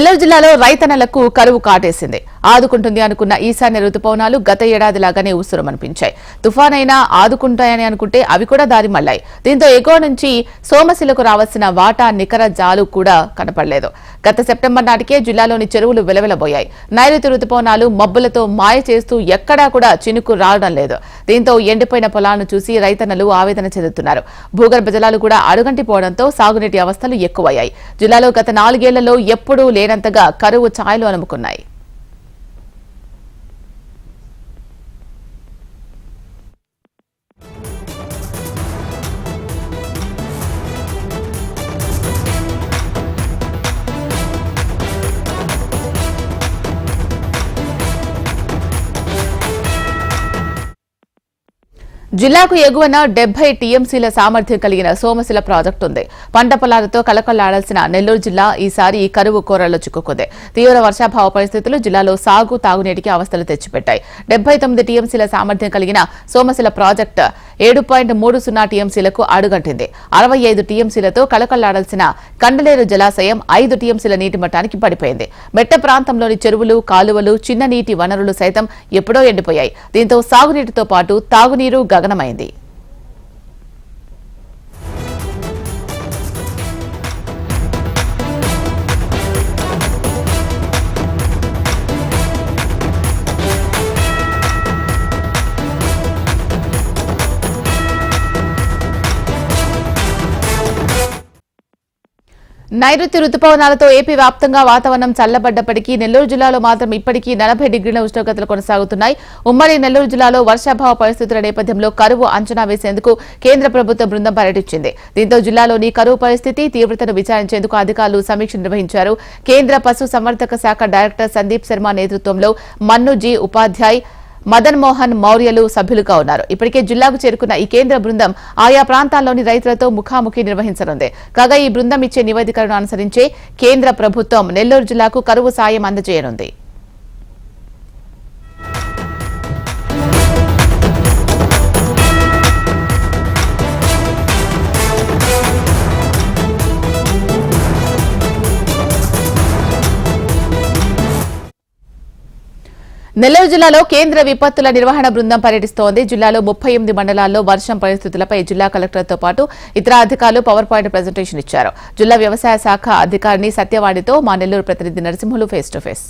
నెల్లూరు జిల్లాలో రైతన్నలకు కరువు కాటేసింది. ఆదుకుంటుంది అనుకున్న ఈశాన్య రుతుపవనాలు గత ఏడాదిలాగానే ఉసురుమనిపించాయి. తుఫానైనా ఆదుకుంటాయని అనుకుంటే అవి కూడా దారి మళ్లాయి. దీంతో ఎగువ నుంచి సోమశిలకు రావాల్సిన వాటా నికర జాలు కూడా కనపడలేదు. గత సెప్టెంబర్ నాటికే జిల్లాలోని చెరువులు వెలవెలబోయాయి. నైరుతి రుతుపవనాలు మబ్బులతో మాయ చేస్తూ ఎక్కడా కూడా చినుకు రావడం లేదు. దీంతో ఎండిపోయిన పొలాలను చూసి రైతన్నలు ఆవేదన చెందుతున్నారు. భూగర్భ జలాలు కూడా అడుగంటిపోవడంతో సాగునీటి అవస్థలు ఎక్కువయ్యాయి. జిల్లాలో గత 4 ఏళ్లలో ఎప్పుడూ లేనంతగా కరువు ఛాయలు అలుముకున్నాయి. జిల్లాకు ఎగువన 70 టీఎంసీల సామర్థ్యం కలిగిన సోమశిల ప్రాజెక్టు ఉంది. పంట పొలాలతో కలకల్లాడాల్సిన నెల్లూరు జిల్లా ఈసారి కరువు కోరల్లో చిక్కుకుంది. తీవ్ర వర్షాభావ పరిస్థితులు జిల్లాలో సాగు తాగునీటికి అవస్థలు తెచ్చిపెట్టాయి. 79 టీఎంసీల సామర్థ్యం కలిగిన సోమశిల ప్రాజెక్టు 7.30 టీఎంసీలకు అడుగంటింది. 65 టీఎంసీలతో కలకల్లాడాల్సిన కండలేరు జలాశయం 5 టీఎంసీల నీటి మట్టానికి పడిపోయింది. మెట్ట ప్రాంతంలోని చెరువులు, కాలువలు, చిన్న నీటి వనరులు సైతం ఎప్పుడో ఎండిపోయాయి. దీంతో సాగునీటితో పాటు తాగునీరు గగనమైంది. నైరుతి రుతుపవనాలతో ఏపీ వ్యాప్తంగా వాతావరణం చల్లబడ్డప్పటికీ నెల్లూరు జిల్లాలో మాత్రం ఇప్పటికీ 40 డిగ్రీల ఉష్ణోగ్రతలు కొనసాగుతున్నాయి. ఉమ్మడి నెల్లూరు జిల్లాలో వర్షాభావ పరిస్థితుల నేపథ్యంలో కరువు అంచనా వేసేందుకు కేంద్ర ప్రభుత్వ బృందం పర్యటించింది. దీంతో జిల్లాలోని కరువు పరిస్థితి తీవ్రతను విచారించేందుకు అధికారులు సమీక్ష నిర్వహించారు. కేంద్ర పశు సంవర్ధక శాఖ డైరెక్టర్ సందీప్ శర్మ నేతృత్వంలో మన్ను జీ ఉపాధ్యాయ్, మదన్ మోహన్ మౌర్యలు సభ్యులుగా ఉన్నారు. ఇప్పటికే జిల్లాకు చేరుకున్న ఈ కేంద్ర బృందం ఆయా ప్రాంతాల్లోని రైతులతో ముఖాముఖి నిర్వహించనుంది. కాగా ఈ బృందం ఇచ్చే నివేదికలను అనుసరించే కేంద్ర ప్రభుత్వం నెల్లూరు జిల్లాకు కరువు సాయం అందజేయనుంది. నెల్లూరు జిల్లాలో కేంద్ర విపత్తుల నిర్వహణ బృందం పర్యటిస్తోంది. జిల్లాలో 38 మండలాల్లో వర్షం పరిస్థితులపై జిల్లా కలెక్టర్తో పాటు ఇతర అధికారులు పవర్ పాయింట్ ప్రజెంటేషన్ ఇచ్చారు. జిల్లా వ్యవసాయ శాఖ అధికారిని సత్యవాణితో మా నెల్లూరు ప్రతినిధి నరసింహులు ఫేస్ టు ఫేస్.